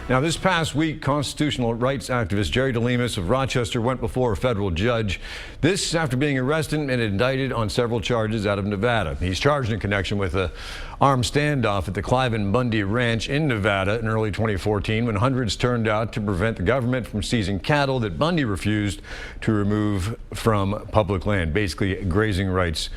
Now, this past week, constitutional rights activist Jerry DeLemus of Rochester went before a federal judge. This after being arrested and indicted on several charges out of Nevada. He's charged in connection with an armed standoff at the Cliven Bundy Ranch in Nevada in early 2014 when hundreds turned out to prevent the government from seizing cattle that Bundy refused to remove from public land, basically a grazing rights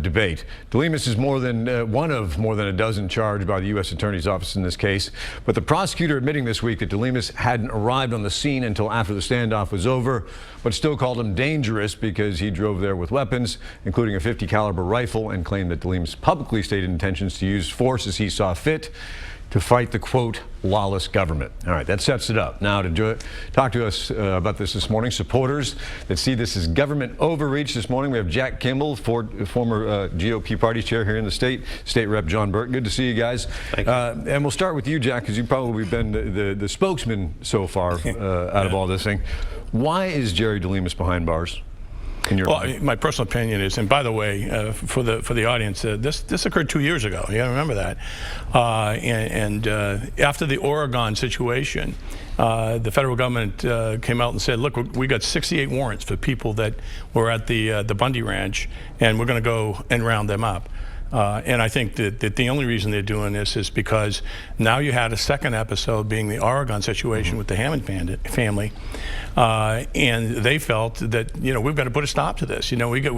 debate. DeLemus is one of more than a dozen charged by the U.S. Attorney's Office in this case, but the prosecutor admitting this week that DeLemus hadn't arrived on the scene until after the standoff was over, but still called him dangerous because he drove there with weapons, including a .50 caliber rifle, and claimed that DeLemus publicly stated intentions to use force as he saw fit to fight the, quote, lawless government. All right, that sets it up. Now, to talk to us about this morning, supporters that see this as government overreach this morning, we have Jack Kimball, former GOP party chair here in the state rep John Burt. Good to see you guys. Thank you. And we'll start with you, Jack, because you've probably been the spokesman so far out of all this thing. Why is Jerry DeLemus behind bars? Well, my personal opinion is, and by the way, for the audience, this occurred 2 years ago. You got to remember that. After the Oregon situation, the federal government came out and said, "Look, we got 68 warrants for people that were at the Bundy Ranch, and we're going to go and round them up." And I think that the only reason they're doing this is because now you had a second episode being the Oregon situation with the Hammond family, and they felt that, you know, we've got to put a stop to this. You know, we got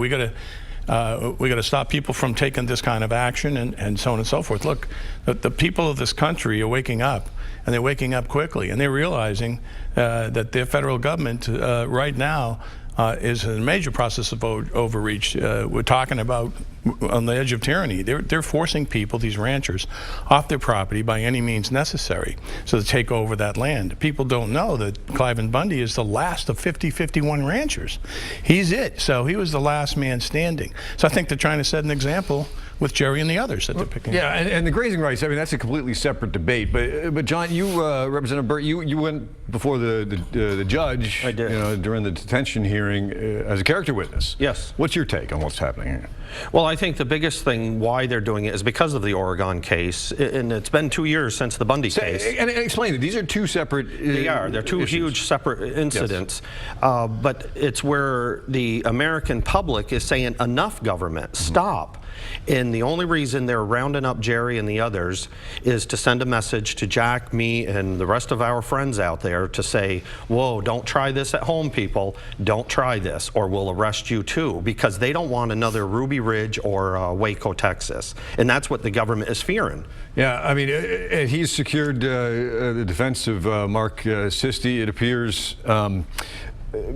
to stop people from taking this kind of action and so on and so forth. Look, the people of this country are waking up, and they're waking up quickly, and they're realizing that their federal government right now is a major process of overreach. We're talking about on the edge of tyranny. They're forcing people, these ranchers, off their property by any means necessary so to take over that land. People don't know that Cliven Bundy is the last of 51 ranchers. He's it. So he was the last man standing. So I think they're trying to set an example with Jerry and the others that they're picking. Yeah, and the grazing rights, I mean, that's a completely separate debate. But John, you, Representative Burt, you went before the judge. I did. You know, during the detention hearing as a character witness. Yes. What's your take on what's happening here? Well, I think the biggest thing why they're doing it is because of the Oregon case, and it's been 2 years since the Bundy case. And explain it. These are two separate They are. They're two huge separate incidents. Yes. But it's where the American public is saying, enough government, stop. And the only reason they're rounding up Jerry and the others is to send a message to Jack, me, and the rest of our friends out there to say, whoa, don't try this at home, people. Don't try this, or we'll arrest you too, because they don't want another Ruby Ridge or Waco, Texas. And that's what the government is fearing. Yeah, I mean, he's secured the defense of Mark Sisti. It appears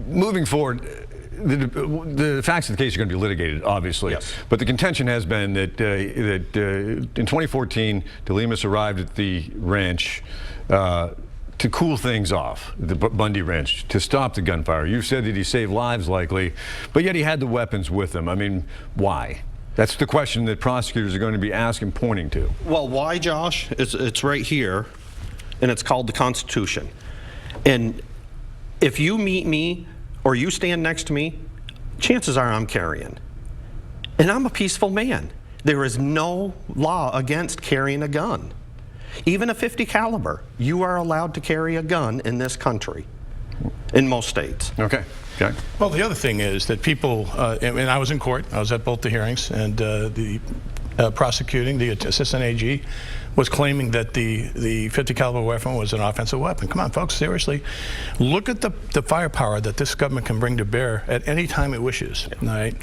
moving forward, the facts of the case are going to be litigated, obviously. Yes. But the contention has been that in 2014, DeLemus arrived at the ranch to cool things off, the Bundy Ranch, to stop the gunfire. You said that he saved lives, likely, but yet he had the weapons with him. I mean, why? That's the question that prosecutors are going to be asking, pointing to. Well, why, Josh? It's right here, and it's called the Constitution. And if you meet me or you stand next to me, chances are I'm carrying. And I'm a peaceful man. There is no law against carrying a gun. Even a .50 caliber, you are allowed to carry a gun in this country, in most states. Okay. Okay. Well, the other thing is that people, and I was in court, I was at both the hearings, and the prosecuting, the assistant AG, was claiming that the .50 caliber weapon was an offensive weapon. Come on, folks, seriously. Look at the firepower that this government can bring to bear at any time it wishes. Right?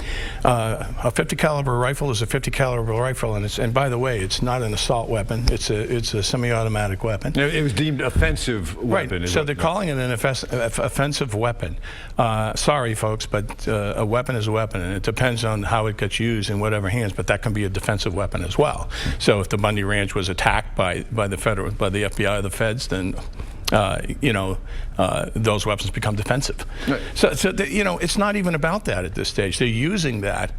A .50 caliber rifle is a .50 caliber rifle, and by the way, it's not an assault weapon. It's a semi-automatic weapon. It was deemed offensive weapon. Right. So they're calling it an offensive weapon. Sorry, folks, but a weapon is a weapon, and it depends on how it gets used in whatever hands. But that can be a defensive weapon as well. So if the Bundy Ranch was attacked by the FBI or the feds, then those weapons become defensive. Right. So it's not even about that at this stage. They're using that.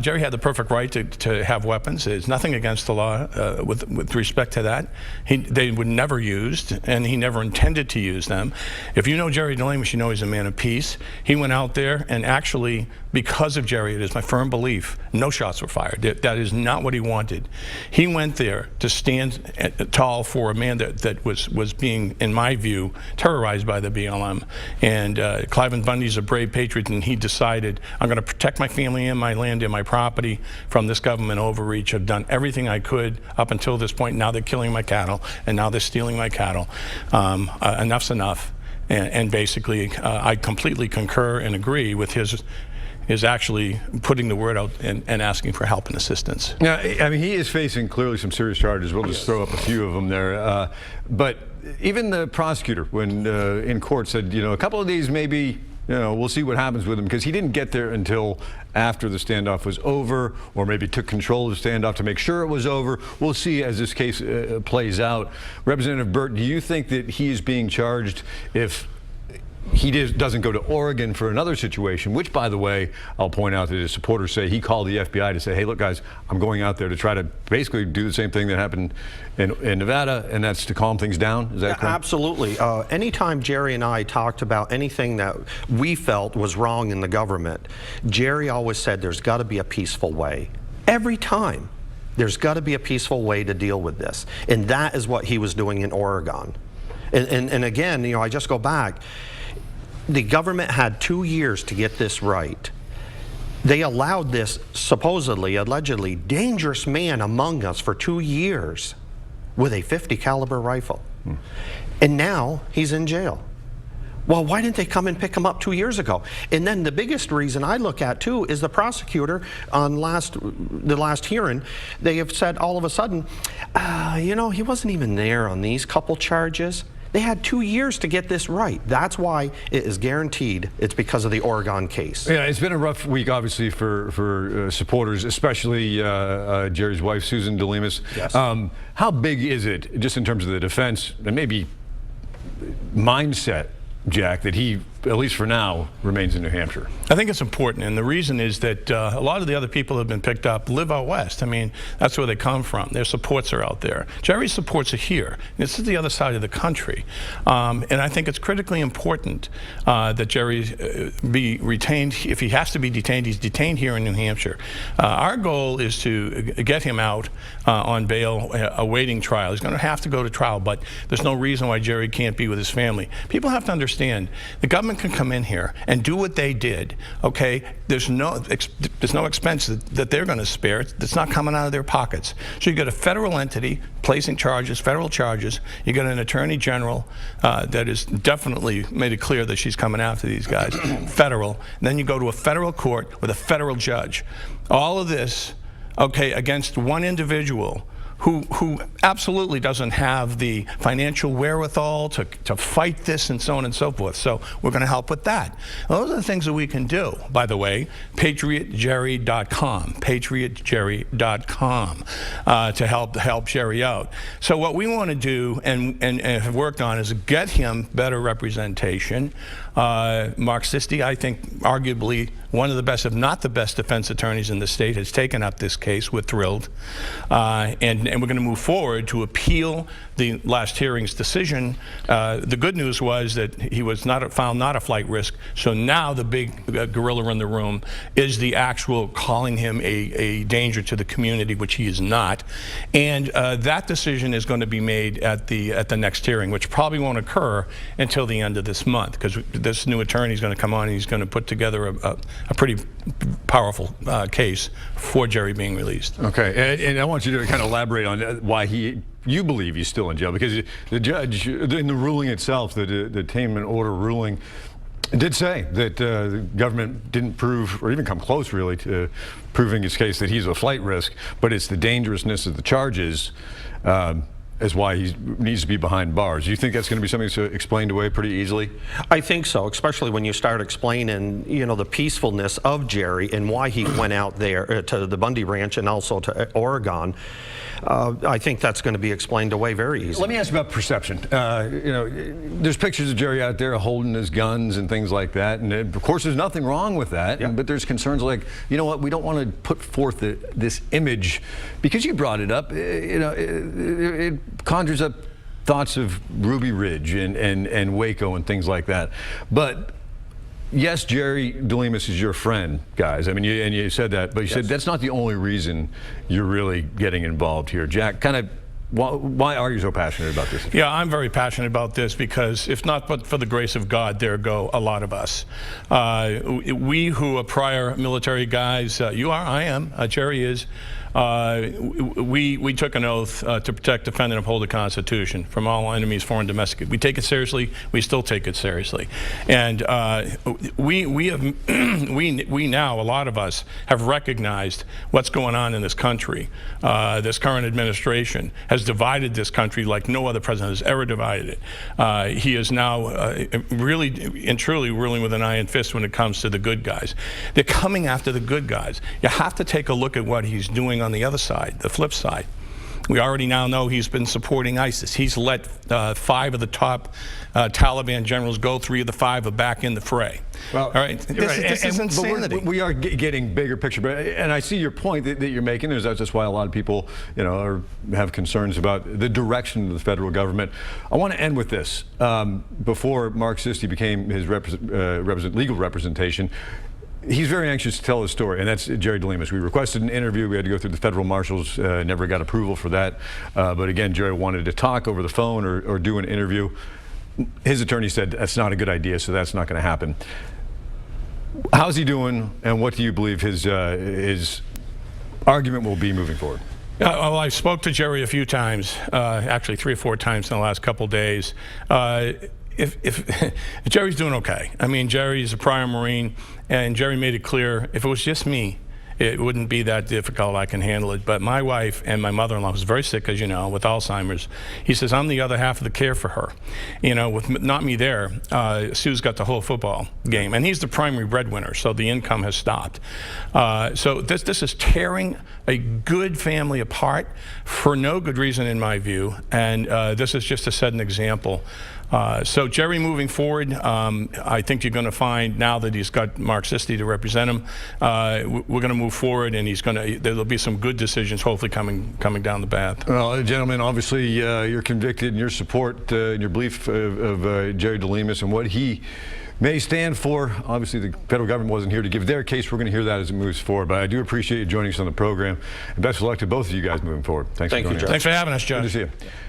Jerry had the perfect right to have weapons. There's nothing against the law with respect to that. They were never used, and he never intended to use them. If you know Jerry DeLemus, you know he's a man of peace. He went out there and actually because of Jerry, it is my firm belief, no shots were fired. That is not what he wanted. He went there to stand tall for a man that was being, in my view, terrorized by the BLM. And Cliven Bundy's a brave patriot, and he decided, I'm going to protect my family and my land and my property from this government overreach. I've done everything I could up until this point. Now they're killing my cattle, and now they're stealing my cattle. Enough's enough. And basically, I completely concur and agree with his actually putting the word out and asking for help and assistance. Now, I mean, he is facing clearly some serious charges. We'll just throw up a few of them there. But even the prosecutor, when in court, said, a couple of these maybe, we'll see what happens with him, because he didn't get there until after the standoff was over, or maybe took control of the standoff to make sure it was over. We'll see as this case plays out. Representative Burt, do you think that he is being charged if he doesn't go to Oregon for another situation, which, by the way, I'll point out that his supporters say he called the FBI to say, hey, look, guys, I'm going out there to try to basically do the same thing that happened in Nevada, and that's to calm things down? Is that correct? Absolutely. Anytime Jerry and I talked about anything that we felt was wrong in the government, Jerry always said there's got to be a peaceful way. Every time. There's got to be a peaceful way to deal with this. And that is what he was doing in Oregon. And again, I just go back. The government had 2 years to get this right. They allowed this supposedly, allegedly dangerous man among us for 2 years with a .50 caliber rifle. And now he's in jail. Well, why didn't they come and pick him up 2 years ago? And then the biggest reason I look at too is the prosecutor on the last hearing. They have said all of a sudden, he wasn't even there on these couple charges. They had 2 years to get this right. That's why it is guaranteed it's because of the Oregon case. Yeah, it's been a rough week, obviously, for supporters, especially Jerry's wife, Susan DeLemus. Yes. How big is it, just in terms of the defense, and maybe mindset, Jack, that he, at least for now, remains in New Hampshire? I think it's important, and the reason is that a lot of the other people who have been picked up live out west. I mean, that's where they come from. Their supports are out there. Jerry's supports are here. This is the other side of the country. And I think it's critically important that Jerry be retained. If he has to be detained, he's detained here in New Hampshire. Our goal is to get him out on bail, awaiting trial. He's going to have to go to trial, but there's no reason why Jerry can't be with his family. People have to understand the government can come in here and do what they did. Okay, there's no expense that they're going to spare. It's not coming out of their pockets. So you got a federal entity placing charges, federal charges. You got an attorney general that has definitely made it clear that she's coming after these guys. Federal. And then you go to a federal court with a federal judge. All of this, okay, against one individual who absolutely doesn't have the financial wherewithal to fight this and so on and so forth. So we're going to help with that. Those are the things that we can do. By the way, patriotjerry.com, patriotjerry.com, to help Jerry out. So what we want to do and have worked on is get him better representation. Mark Sisti, I think, arguably one of the best, if not the best, defense attorneys in the state, has taken up this case. We're thrilled. And we're going to move forward to appeal the last hearing's decision. The good news was that he was found not a flight risk. So now the big gorilla in the room is the actual calling him a danger to the community, which he is not. And that decision is going to be made at the next hearing, which probably won't occur until the end of this month, because this new attorney is going to come on and he's going to put together a pretty powerful case for Jerry being released. Okay, and I want you to kind of elaborate on why you believe he's still in jail, because the judge, in the ruling itself, the detainment order ruling, did say that the government didn't prove, or even come close really, to proving his case that he's a flight risk, but it's the dangerousness of the charges is why he needs to be behind bars. Do you think that's going to be something that's explained away pretty easily? I think so, especially when you start explaining, the peacefulness of Jerry and why he went out there to the Bundy Ranch and also to Oregon. I think that's going to be explained away very easily. Let me ask you about perception. There's pictures of Jerry out there holding his guns and things like that, and of course there's nothing wrong with that. Yeah. But there's concerns like, we don't want to put forth this image, because you brought it up. It conjures up thoughts of Ruby Ridge and Waco and things like that. But yes, Jerry DeLemus is your friend, guys. I mean, you said that, but you said that's not the only reason you're really getting involved here. Jack, kind of, why are you so passionate about this? Yeah, I'm very passionate about this because if not but for the grace of God, there go a lot of us. We who are prior military guys, you are, I am, Jerry is, we took an oath to protect, defend, and uphold the Constitution from all enemies, foreign and domestic. We take it seriously. We still take it seriously. And we now, a lot of us, have recognized what's going on in this country. This current administration has divided this country like no other president has ever divided it. He is now really and truly ruling with an iron fist when it comes to the good guys. They're coming after the good guys. You have to take a look at what he's doing on the other side, the flip side. We already now know he's been supporting ISIS. He's let 5 of the top Taliban generals go. 3 of the 5 are back in the fray. Well, all right, this is insanity. We are getting bigger picture, and I see your point that you're making. That's why a lot of people, have concerns about the direction of the federal government. I want to end with this. Before Mark Sisti became his legal representation, he's very anxious to tell his story, and that's Jerry DeLemus. We requested an interview. We had to go through the federal marshals, never got approval for that. But again, Jerry wanted to talk over the phone or do an interview. His attorney said that's not a good idea, so that's not going to happen. How's he doing, and what do you believe his argument will be moving forward? Well, I spoke to Jerry a few times, actually 3 or 4 times in the last couple of days. If Jerry's doing okay. I mean, Jerry's a prior Marine, and Jerry made it clear, if it was just me, it wouldn't be that difficult. I can handle it. But my wife and my mother-in-law was very sick, as you know, with Alzheimer's. He says, I'm the other half of the care for her. With not me there, Sue's got the whole football game. And he's the primary breadwinner, so the income has stopped. So this is tearing a good family apart for no good reason, in my view. And this is just to set an example. So Jerry moving forward, I think you're going to find now that he's got Mark Sisti to represent him, we're going to move forward, and there'll be some good decisions hopefully coming down the path. Well, gentlemen, obviously you're convicted in your support and your belief of Jerry DeLemus and what he may stand for. Obviously, the federal government wasn't here to give their case. We're going to hear that as it moves forward. But I do appreciate you joining us on the program. And best of luck to both of you guys moving forward. Thanks for joining us. Thanks for having us, Joe. Good to see you.